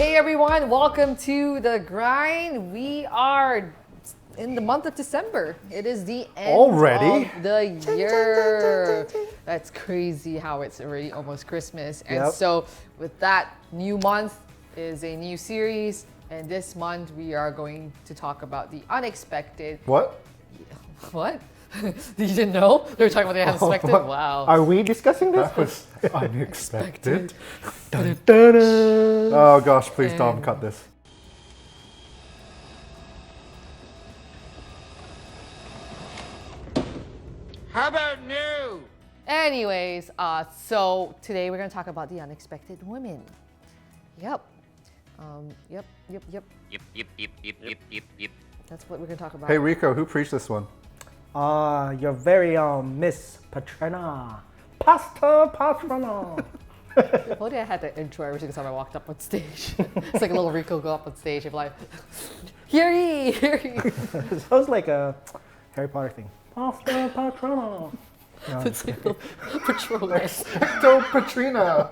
Hey everyone, welcome to The Grind. We are in the month of December. It is the end Already? of the year. That's crazy how it's already almost Christmas. And so with that, new month is a new series. And this month we are going to talk about the unexpected. What? What? You didn't know? They were talking about the unexpected? Wow. Are we discussing this? That was unexpected. Dun, dun, dun. Oh gosh, please Dom, cut this. How about new? Anyways, so today we're going to talk about the unexpected women. Yep. Yep. Yep. That's what we're going to talk about. Hey Rico, who preached this one? Your very own Miss Petrina. Pastor Petrina. What did I had the intro every single time I walked up on stage? It's like a little Rico go up on stage and like, hear ye, hear ye. It sounds like a Harry Potter thing. Pastor Petrina. It's like a Patronus. Don't Petrina.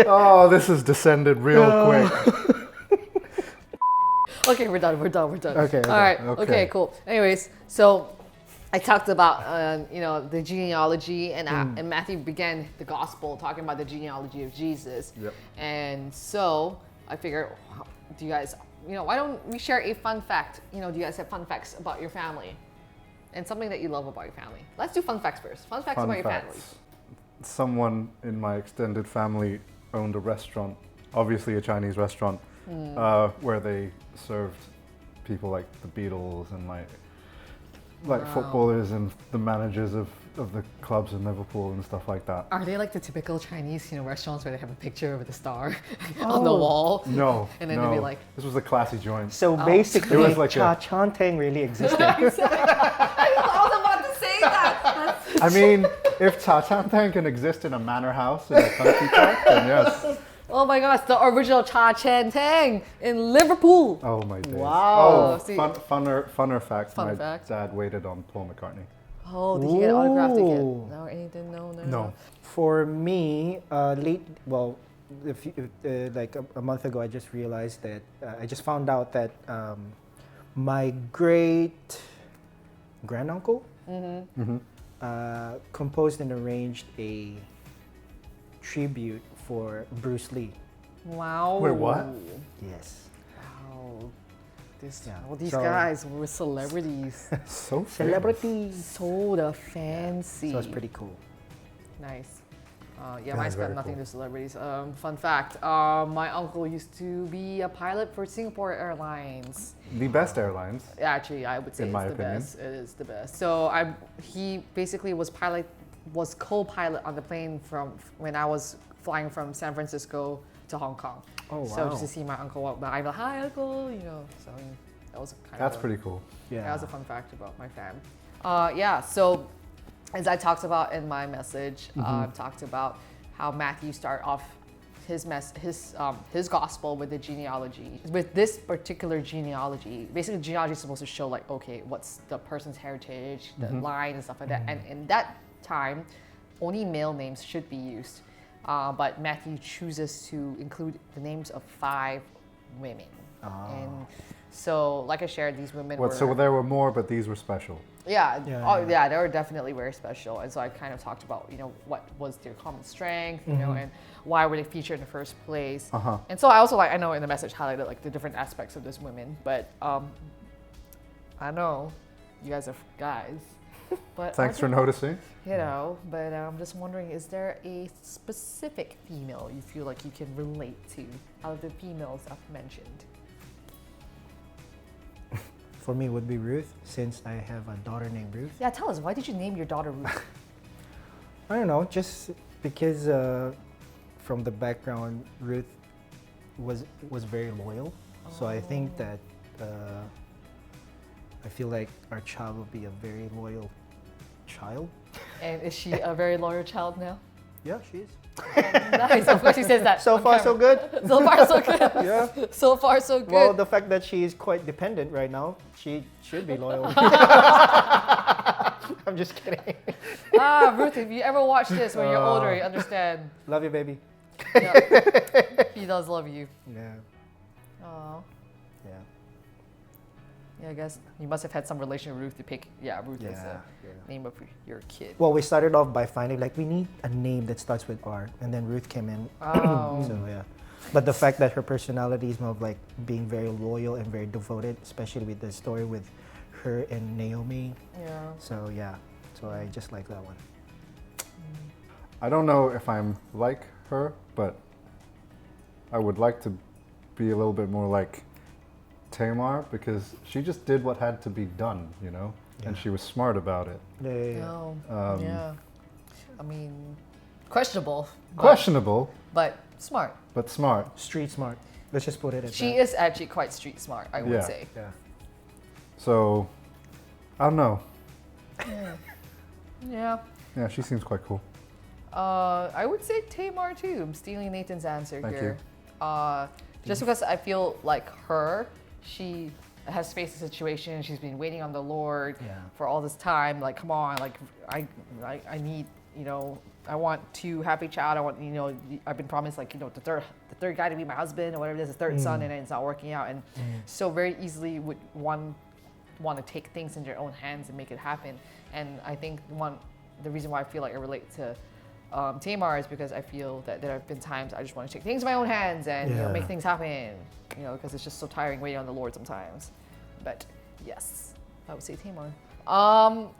Oh, this has descended real quick. Okay, we're done. Okay. All right. Okay. Okay, cool. Anyways, so I talked about the genealogy, and Matthew began the gospel talking about the genealogy of Jesus. Yep. And so I figured, do you guys, why don't we share a fun fact? Do you guys have fun facts about your family and something that you love about your family? Let's do fun facts first. Fun facts about your family. Someone in my extended family owned a restaurant, obviously a Chinese restaurant, where they served people like the Beatles and like footballers and the managers of the clubs in Liverpool and stuff like that. Are they like the typical Chinese, restaurants where they have a picture with a star on the wall? No, And then no. they'd be like, This was a classy joint. So basically, It was like Cha Chan Teng really existed. I was about to say that. I mean, if Cha Chan Teng can exist in a manor house in a country park, then yes. Oh my gosh, the original Cha Chan Teng in Liverpool. Oh my days. Wow. Oh, See- funner fact. Fun my fact. dad waited on Paul McCartney. Oh, did he get an autograph ticket? Ooh. No, anything? No. No. For me, like a month ago, I just realized that I just found out that my great granduncle composed and arranged a tribute for Bruce Lee. Wow. Wait, what? Yes. Wow. Yeah. These So- guys were celebrities. So famous. Celebrities. So the fancy. So it's pretty cool. Nice. That Mine's is got very nothing cool. to celebrities. Fun fact, my uncle used to be a pilot for Singapore Airlines. The best airlines. Actually, I would say In it's my the opinion. best. It is the best. So he basically was co-pilot on the plane from when I was flying from San Francisco to Hong Kong. Oh, So wow. just to see my uncle walk by, I'm like, hi uncle, So that was kind That's of pretty cool. Yeah. that was a fun fact about my fam. So as I talked about in my message, I talked about how Matthew started off his gospel with the genealogy. With this particular genealogy, basically genealogy is supposed to show like, okay, what's the person's heritage, the line and stuff like that. And in that time, only male names should be used. But Matthew chooses to include the names of 5 women. And so, like I shared, these women were... So there were more, but these were special. Yeah. Yeah, Yeah, they were definitely very special. And so I kind of talked about, what was their common strength, and why were they featured in the first place. And so I also I know in the message highlighted like the different aspects of this women, but I know you guys are guys. But Thanks for noticing. but I'm just wondering, is there a specific female you feel like you can relate to out of the females I've mentioned? For me, it would be Ruth, since I have a daughter named Ruth. Yeah, tell us, why did you name your daughter Ruth? I don't know, just because from the background, Ruth was very loyal. So I think that I feel like our child will be a very loyal child. And is she a very loyal child now? Yeah, she is. Nice, of course she says that. So on far, so camera. good. So far, so good. Yeah. So far, so good. Well, the fact that she is quite dependent right now, she should be loyal. I'm just kidding. Ruth, if you ever watch this when you're older, you understand. Love you, baby. Yeah. He does love you. Yeah. Oh. Yeah. Yeah, I guess you must have had some relation with Ruth to pick. Yeah, Ruth as Yeah. the name of your kid. Well, we started off by finding like we need a name that starts with R, and then Ruth came in. Oh. So yeah. But the fact that her personality is more of like being very loyal and very devoted, especially with the story with her and Naomi. Yeah. So yeah. So I just like that one. I don't know if I'm like her, but I would like to be a little bit more like Tamar because she just did what had to be done, you know, and Yeah. she was smart about it. Yeah. No. Um, Yeah. I mean, questionable. Questionable, But smart. but smart. Street smart. Let's just put it at She that. is actually quite street smart, I would Yeah. say. Yeah. So, I don't know. Yeah. Yeah, she seems quite cool. I would say Tamar too. I'm stealing Nathan's answer Thank here. Just because I feel like she has faced a situation. She's been waiting on the Lord Yeah. for all this time. Like, come on, like I need, you know, I want to have a child. I want, you know, I've been promised like, you know, the third guy to be my husband or whatever it is, the third son, and it's not working out. And so very easily would want to take things in their own hands and make it happen. And I think the reason why I feel like I relate to Tamar is because I feel that there have been times I just want to take things in my own hands and you know, Yeah. make things happen, you know, because it's just so tiring waiting on the Lord sometimes. But yes, I would say Tamar.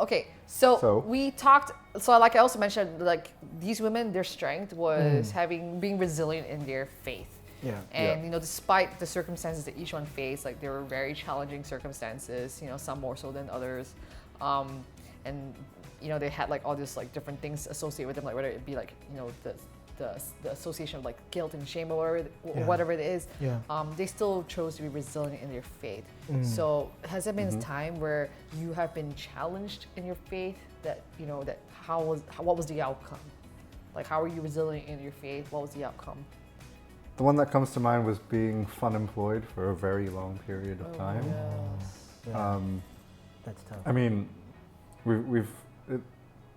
Okay, so we talked. So like I also mentioned, like these women, their strength was being resilient in their faith. Yeah. And you know, despite the circumstances that each one faced, like there were very challenging circumstances. You know, some more so than others, and you know, they had like all these like different things associated with them, like whether it be like, you know, the association of like guilt and shame or whatever it is. Yeah. They still chose to be resilient in their faith. So has there been a time where you have been challenged in your faith that, you know, that what was the outcome? Like how are you resilient in your faith? What was the outcome? The one that comes to mind was being unemployed for a very long period of time. Yeah. That's tough. I mean,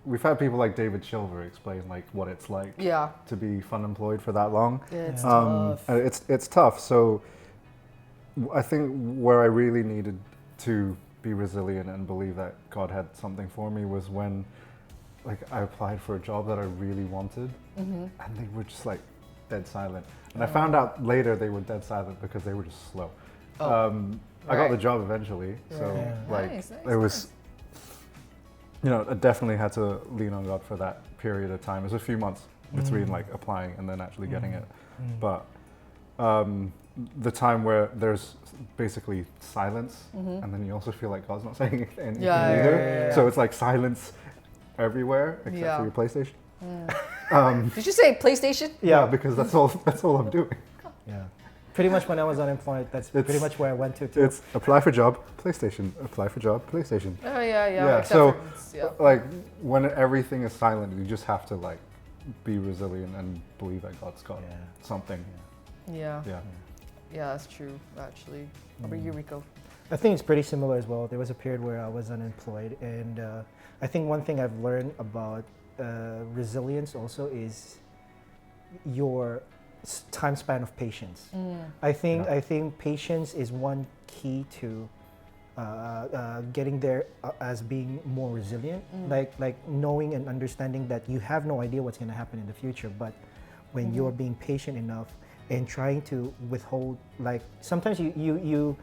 we've had people like David Silver explain like what it's like Yeah. to be unemployed for that long. Yeah, it's tough. tough. It's tough. So I think where I really needed to be resilient and believe that God had something for me was when like I applied for a job that I really wanted, and they were just like dead silent. And I found out later they were dead silent because they were just slow. I got the job eventually, so like Nice, it was. You know, I definitely had to lean on God for that period of time. It was a few months between like applying and then actually getting it. But the time where there's basically silence, and then you also feel like God's not saying anything either. So it's like silence everywhere except for your PlayStation. Did you say PlayStation? Yeah, because that's all I'm doing. Yeah. Pretty much when I was unemployed, that's pretty much where I went to too. It's apply for job, PlayStation. Apply for job, PlayStation. Oh yeah. Yeah. So like when everything is silent, you just have to like be resilient and believe that God's got something. Yeah, Yeah. that's true actually. How about you, Rico? I think it's pretty similar as well. There was a period where I was unemployed, and I think one thing I've learned about resilience also is your time span of patience. I think patience is one key to getting there as being more resilient. Like knowing and understanding that you have no idea what's going to happen in the future, but when you're being patient enough and trying to withhold, like sometimes you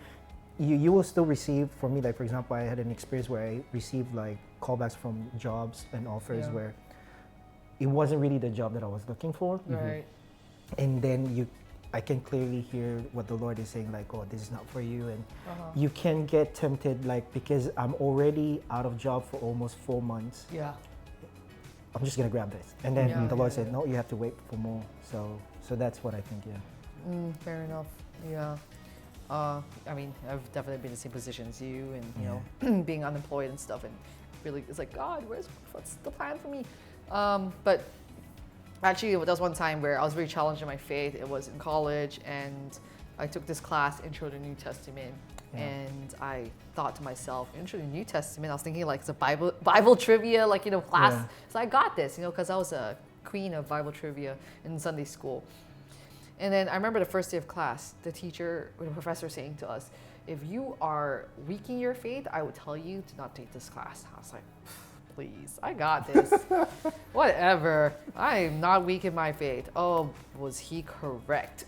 will still receive. For me, like for example, I had an experience where I received like callbacks from jobs and offers where it wasn't really the job that I was looking for. Right. And then I can clearly hear what the Lord is saying, like, oh, this is not for you. And you can get tempted, like, because I'm already out of job for almost 4 months. Yeah. I'm just going to grab this. And then the Lord said, no, you have to wait for more. So that's what I think, Fair enough. Yeah. I mean, I've definitely been in the same position as you and, you know, being unemployed and stuff. And really, it's like, God, what's the plan for me? But actually, there was one time where I was very challenged in my faith. It was in college, and I took this class, Intro to the New Testament, and I thought to myself, Intro to the New Testament. I was thinking like it's a Bible trivia, like class. So I got this, because I was a queen of Bible trivia in Sunday school, And then I remember the first day of class, the teacher or the professor saying to us, if you are weak in your faith, I would tell you to not take this class. I was like, please, I got this. Whatever. I am not weak in my faith. Oh, was he correct?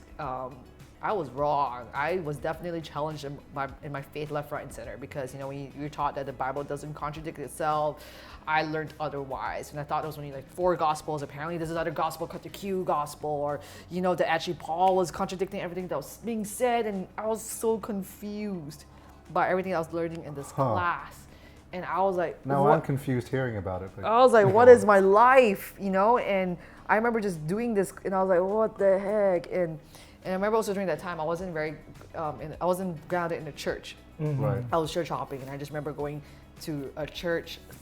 I was wrong. I was definitely challenged in my faith left, right, and center because, when you're taught that the Bible doesn't contradict itself, I learned otherwise. And I thought it was only like 4 gospels. Apparently there's another gospel called the Q gospel, or, that actually Paul was contradicting everything that was being said. And I was so confused by everything I was learning in this class. And I was like, now I'm confused hearing about it. But I was like, what is my life? And I remember just doing this and I was like, what the heck? And I remember also during that time, I wasn't I wasn't grounded in the church. Right. I was church hopping, and I just remember going to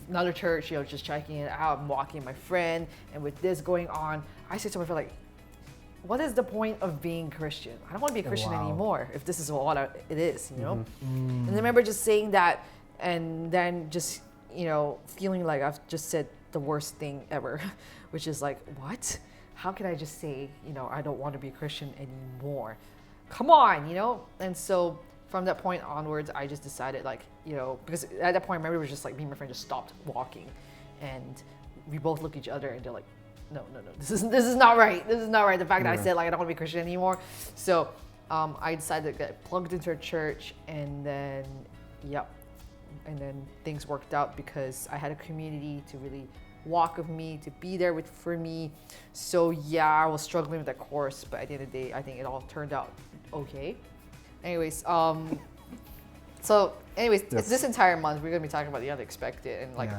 another church, just checking it out. I'm walking with my friend, and with this going on, I said to my friend, like, what is the point of being Christian? I don't want to be a Christian anymore if this is what it is, And I remember just saying that, and then just, feeling like I've just said the worst thing ever, which is like, what? How can I just say, I don't want to be a Christian anymore? Come on, And so from that point onwards, I just decided because at that point, I remember it was just like me and my friend just stopped walking, and we both looked at each other and they're like, no, this is not right. This is not right. The fact that I said I don't want to be a Christian anymore. So I decided to get plugged into a church, and then, and then things worked out because I had a community to really walk with me, to be there for me. So I was struggling with that course, but at the end of the day, I think it all turned out okay. Anyways, this entire month we're gonna be talking about the unexpected and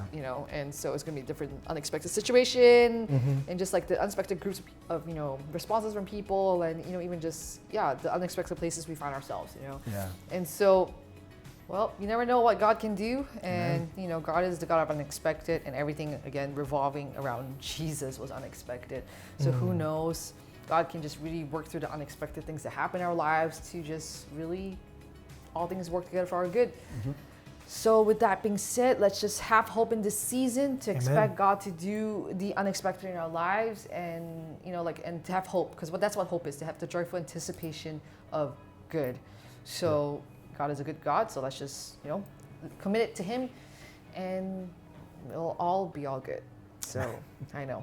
and so it's gonna be a different unexpected situation and just like the unexpected groups of responses from people and even just the unexpected places we find ourselves. And so. Well, you never know what God can do, and God is the God of unexpected, and everything again revolving around Jesus was unexpected. So who knows? God can just really work through the unexpected things that happen in our lives to just really all things work together for our good. So with that being said, let's just have hope in this season to expect God to do the unexpected in our lives, and and to have hope, because that's what hope is, to have the joyful anticipation of good. So. God is a good God, so let's just, commit it to Him, and it'll all be all good. So, I know,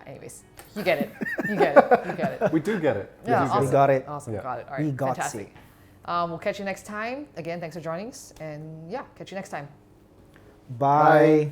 anyways, you get it. You get it. We do get it. Yeah, awesome. We got it. Awesome, Yeah. got it. All right, We got fantastic. We'll catch you next time. Again, thanks for joining us, and catch you next time. Bye.